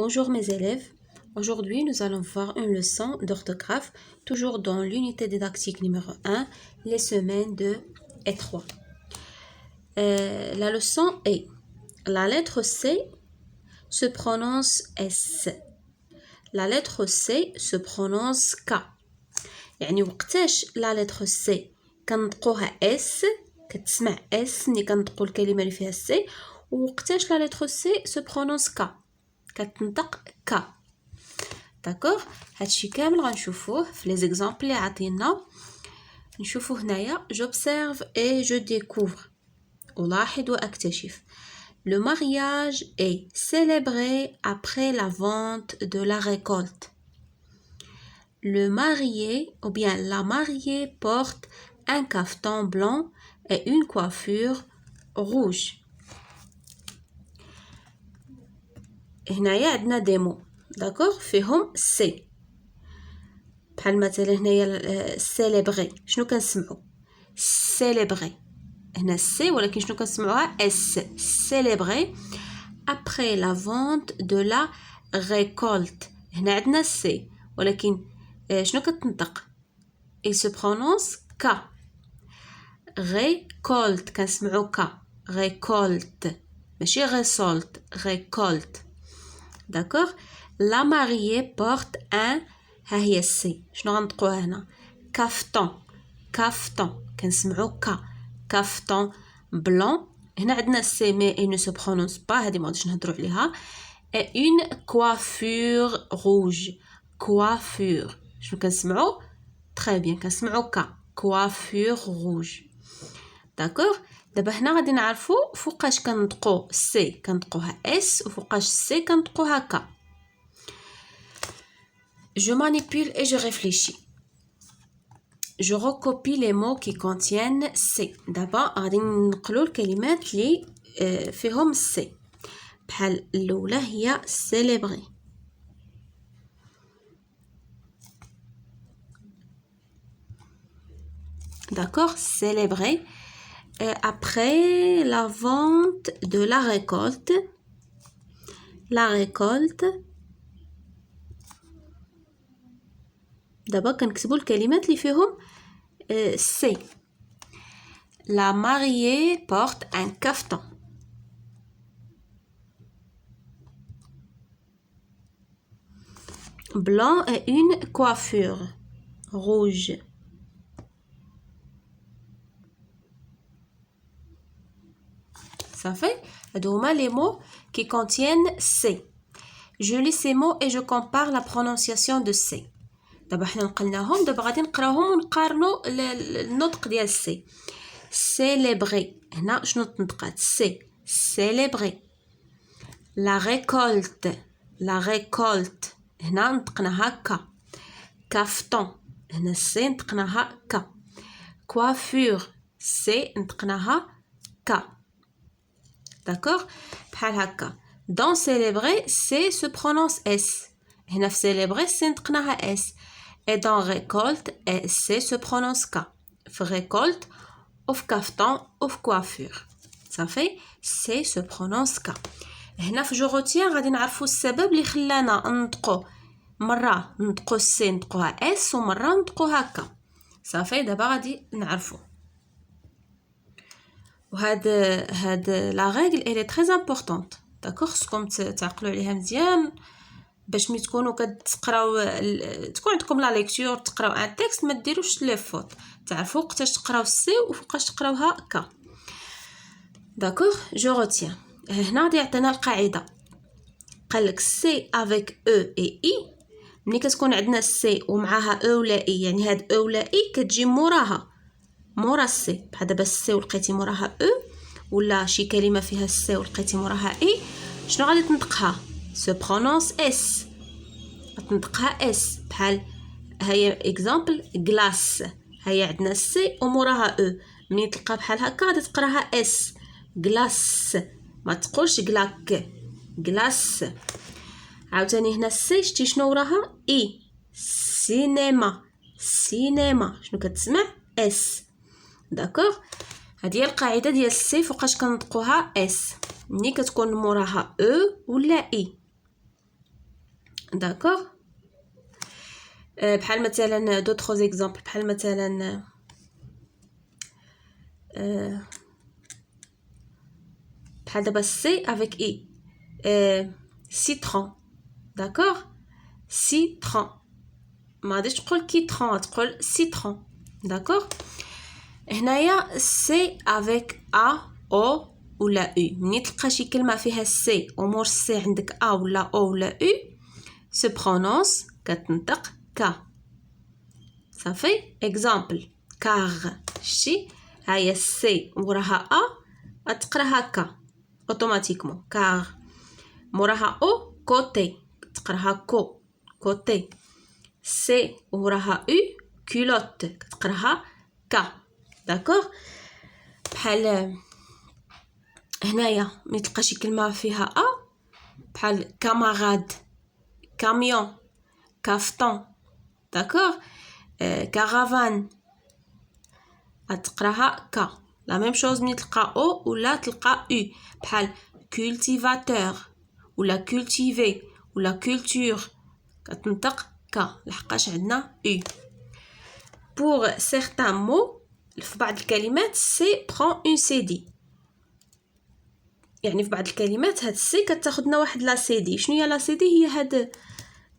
Bonjour mes élèves, aujourd'hui nous allons voir une leçon d'orthographe, toujours dans l'unité didactique numéro 1, les semaines 2 et 3. La leçon est, la lettre C se prononce S, la lettre C se prononce K. يعني وقتاش la lettre C كنطقوها S كتسمع S ملي كنطقو الكلمة اللي فيها C ووقتاش la lettre C se prononce K كتنطق ك داكوغ هادشي كامل غنشوفوه في لي زيكزامبل اللي عطينا نشوفو هنايا j'observe et je découvre ألاحظ وأكتشف le mariage est célébré après la vente de la récolte le marié ou bien la mariée porte un caftan blanc et une coiffure rouge هنايا عندنا دي مو داكوغ فيهم سي بحال مثلا هنايا سيليبري شنو كنسمعوا سيليبري هنا سي ولكن شنو كنسمعوها اس سيليبري après la vente de la récolte هنا عندنا سي ولكن شنو كتنطق il se prononce ك récolte كنسمعوا ك récolte ماشي récolte récolte D'accord? La mariée porte un ها هي السي شنو غنطقوها هنا كافتون كافتون كنسمعوا ك كافتون بلون هنا عندنا السي مي il ne se prononce pas هذه ما غاديش نهضروا عليها et une coiffure rouge coiffure شنو كنسمعوا très bien كنسمعوا ك coiffure rouge D'accord? دابا هنا غادي نعرفوا فوقاش كنطقوا سي كنطقوها اس وفوقاش سي كنطقوها ك Je manipule et je réfléchis. Je recopie les mots qui contiennent C. دابا غادي نقلو الكلمات اللي فيهم C. بحال الأولى هي célébrer. D'accord, célébrer. Après la vente de la récolte, d'abord كنكتبوا الكلمات اللي فيهم C. La mariée porte un caftan. Blanc et une coiffure rouge. Ça fait les mots qui contiennent C. Je lis ces mots et je compare la prononciation de C. دابا حنا نقلناهم دابا غادي نقراوهم ونقارنوا النطق ديال C. Célébrer هنا شنو تنطقات C. Célébrer. La récolte هنا نطقناها ك. Caftan هنا C نطقناها ك. Coiffure C نطقناها ك. D'accord? بحال هكا. Dans célébrer, C se prononce S. هنا في célébrer, C نطقناها S. Et dans récolte, C se prononce K. في récolte, ou في caftan, ou في coiffure. Ça fait C se prononce K. هنا في je retiens غادي نعرفوا السبب اللي خلانا نطقو مرة نطقو C نطقوها S ومرة نطقوها K. Ça fait دابا غادي نعرفوا. وهاد لا ريغل elle est très importante داكوغ خصكم تعقلوا عليها مزيان باش ملي تكونوا كتقراو تكون عندكم لا ليكتور تقراو ان تكست ما ديروش لي فوت تعرفوا وقتاش تقراو سي وفوقاش تقراوها ك داكوغ جو روتيان هنا غادي يعطينا القاعده قالك سي افيك او اي اي ملي كتكون عندنا سي ومعاها او ولا اي يعني هاد او ولا اي كتجي موراها مورا السي بحال دابا السي ولقيتي موراها او ولا شي كلمه فيها السي ولقيتي موراها اي شنو غادي تنطقها سو برونونس اس تنطقها اس بحال هيا اكزامبل غلاس هيا عندنا السي وموراها او ملي تلقى بحال هكا غادي تقراها اس غلاس ما تقولش غلاك غلاس عاوتاني هنا السي شتي شنو وراها اي سينما شنو كتسمع اس داكوغ هذه هي القاعده ديال السي فوقاش كنطقوها اس ملي كتكون موراها او ولا اي d'accord. بحال مثلا d'autres exemples بحال مثلا بحال دابا سي avec i citron d'accord citron ما غاديش تقول كيترون تقول citron d'accord. هنايا سي avec a o ولا u ملي تلقى شي كلمه فيها سي ومور سي عندك a ولا o ولا u se prononce كتنطق كا صافي. اكزامبل كار شتي هاهي سي وراها ا غتقراها كا اوتوماتيكمون كار موراها او كوتي تقراها كو كوتي سي وراها او كولوت كتقراها كا داكوغ. بحال هنايا ملي تلقى شي كلمه فيها ا بحال كاماراد كاميون كافتون داكوغ كارافان غتقراها كا. لا ميم شوز ملي تلقى او ولا تلقى او بحال كولتيفاتور ولا كولتيفي ولا كولتور كتنطق كا لحقاش عندنا او. بور سيغتان مو في بعض الكلمات سي برون اون سي دي يعني في بعض الكلمات هاد السي كتاخدنا واحد لا سي دي. شنو هي لا سي دي؟ هي هاد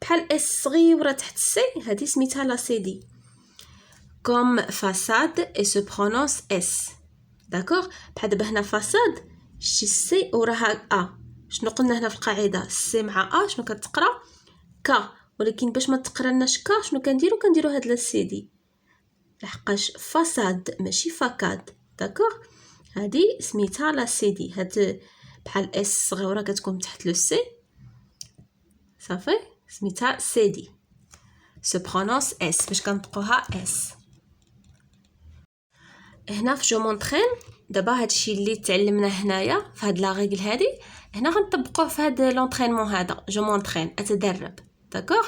بحال اس صغيره تحت السي هادي سميتها لا سي دي كوم فاساد اي سو برونونس اس داكوغ. بحال دابا هنا فاساد شتي السي وراها ا شنو قلنا هنا في القاعده السي مع ا شنو كتقرا كا ولكن باش ما تقراناش كا شنو كنديرو هاد لا سي دي لحقاش فاساد ماشي فاكاد داكوغ. هادي سميتها لا سي دي هاد بحال اس صغيره كتكون تحت لو سي صافي سميتها سي دي سو برونونس اس باش كنطقوها اس. هنا في جو مونطرين دابا هادشي اللي تعلمنا هنايا في هاد لا ريغل هادي هنا غنطبقوه في هاد لونطرينمون هذا جو مونطرين اتدرب داكوغ.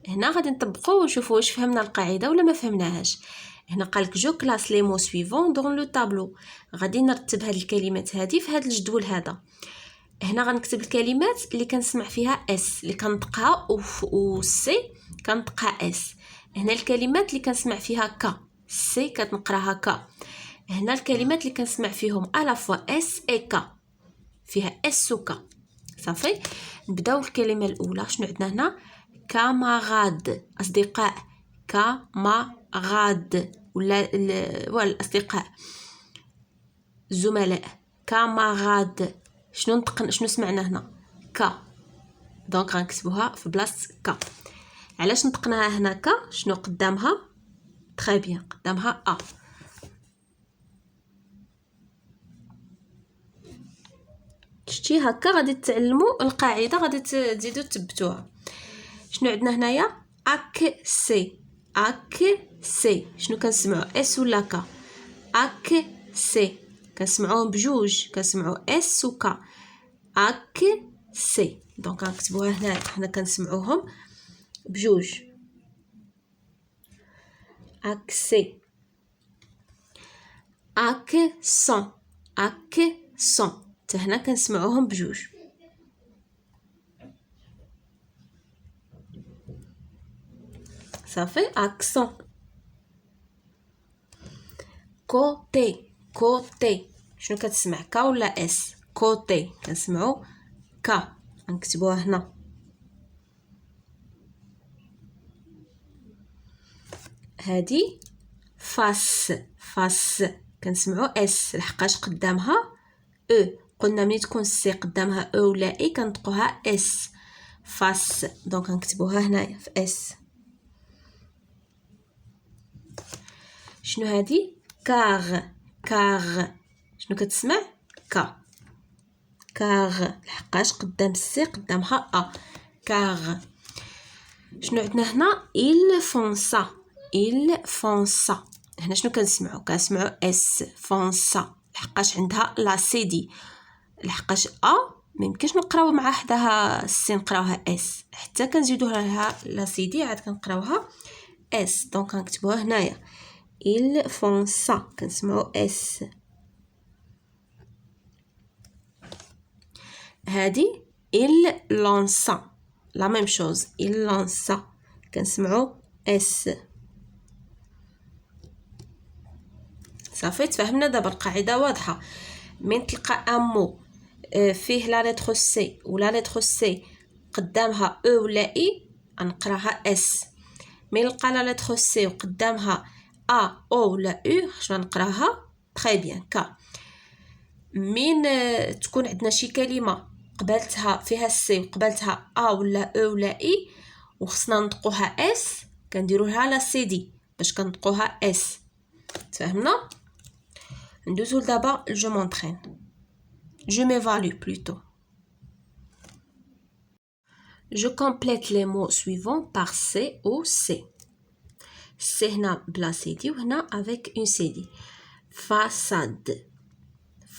هنا غادي نطبقوه ونشوفوا واش فهمنا القاعده ولا ما فهمناهاش. هنا قالك جو كلاس لي مو سويفون دون لو طابلو غادي نرتب هاد الكلمات هادي في هاد الجدول هذا. هنا غنكتب الكلمات اللي كنسمع فيها اس اللي كنطقها و سي كنطقها اس. هنا الكلمات اللي كنسمع فيها كا سي كتنقراها كا. هنا الكلمات اللي كنسمع فيهم الا فوا اس اي كا فيها اس و كا صافي. نبداو الكلمه الاولى. شنو عندنا هنا؟ كاماراد اصدقاء كاماراد ولا الاصدقاء زملاء كاماراد. شنو سمعنا هنا؟ كا دونك غنكتبوها في بلاصه كا. علاش نطقناها هنا كا؟ شنو قدامها؟ تري بيان قدامها ا. شتي هكا غادي تعلموا القاعده غادي تزيدوا تثبتوها. شنو عندنا هنايا؟ اك سي اك سي شنو كنسمعوا اس ولا كا؟ اك سي كنسمعوهم بجوج كنسمعوا اس و كا اك سي دونك غنكتبوها هنا حنا كنسمعوهم بجوج اكسي اكسون اكسون حتى هنا كنسمعوهم بجوج. صافي اكسون. كوتي كوتي شنو كتسمع كا ولا اس؟ كوتي كنسمعو كا غنكتبوها هنا. هادي فاس فاس كنسمعو اس لحقاش قدامها او. قلنا ملي تكون سي قدامها او ولا اي كنطقوها اس فاس دونك غنكتبوها هنايا في اس. شنو هادي؟ كاغ كاغ شنو كتسمع؟ كا كاغ لحقاش قدام السي قدامها ا كاغ. شنو عندنا هنا؟ il fonça il fonça هنا شنو كنسمعوا اس فونسا لحقاش عندها لا سي دي لحقاش ا ميمكنش نقراو مع حداها السي نقراوها اس حتى كنزيدو لها لا سي دي عاد كنقراوها اس دونك غنكتبوها هنايا il fonça كنسمعوا اس. هادي il lança لا ميم شوز il lança كنسمعو اس. صافي تفهمنا دابا القاعده واضحه. من تلقى ان مو فيه لا لتر سي ولا لتر سي قدامها او ولا اي غنقراها اس. من نلقى لا لتر سي وقدامها ا او ولا او شنو نقراها تري بيان كا. من تكون عندنا شي كلمه قبلتها فيها السي وقبلتها ا ولا او ولا اي وخصنا نطقوها اس كنديروها لا سي دي باش كنطقوها اس. تفهمنا؟ ندوزو دابا جو مونطرين je m'évalue plutôt. Je complète les mots suivants par C ou C. C هنا بلا سيدي وهنا avec une سيدي. façade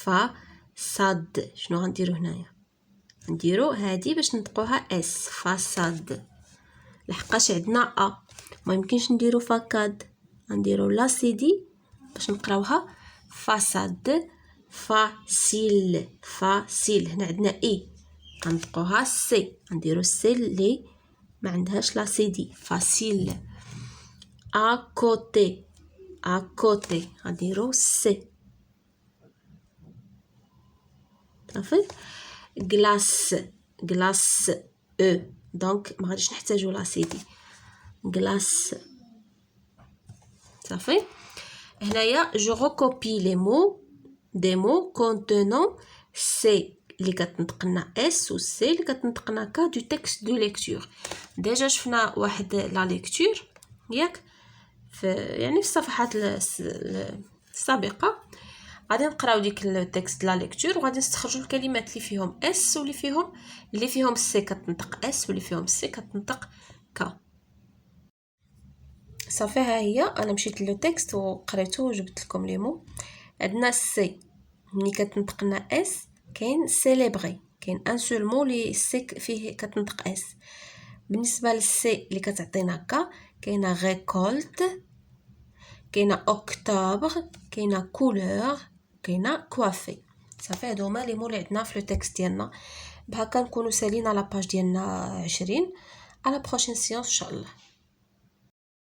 façade شنو غنديرو هنايا؟ نديرو هادي باش نطقوها اس façade لحقاش عندنا ا ما يمكنش نديرو فاكاد غنديرو لا سيدي باش نقراوها façade فاسيل فاسيل. هنا عندنا اي غنطقوها سي غنديرو السي اللي ما عندهاش لا سي دي فاسيل. ا كوتي غنديرو سي صافي. غلاس غلاس او دونك ما غاديش نحتاجو لا سي دي غلاس صافي. هنايا جو ريكوبي لي مو des mots contenant C اللي كتنطق لنا اس و C اللي كتنطق لنا ك du texte de lecture. ديجا شفنا واحد لا ليكتور ياك في يعني في الصفحات السابقه. غادي نقراو ديك التكست لا ليكتور وغادي نستخرجوا الكلمات اللي فيهم اس واللي فيهم سي كتنطق اس واللي فيهم سي كتنطق ك. صافي ها هي انا مشيت لو تكست وقريته وجبت لكم لي مو. عندنا سي ملي كتنطق لنا اس كاين سيليبري كاين ان سول مو لي سي فيه كتنطق اس. بالنسبه للسي اللي كتعطينا ك كاينه ريكولت كاينه اوكتوبر كاينه كولور كاينه كوافي. صافي هادو هما لي مو اللي عندنا في لو تكست ديالنا. بهكا نكونوا سالينا لا باج ديالنا 20. على بروشين سيونس ان شاء الله.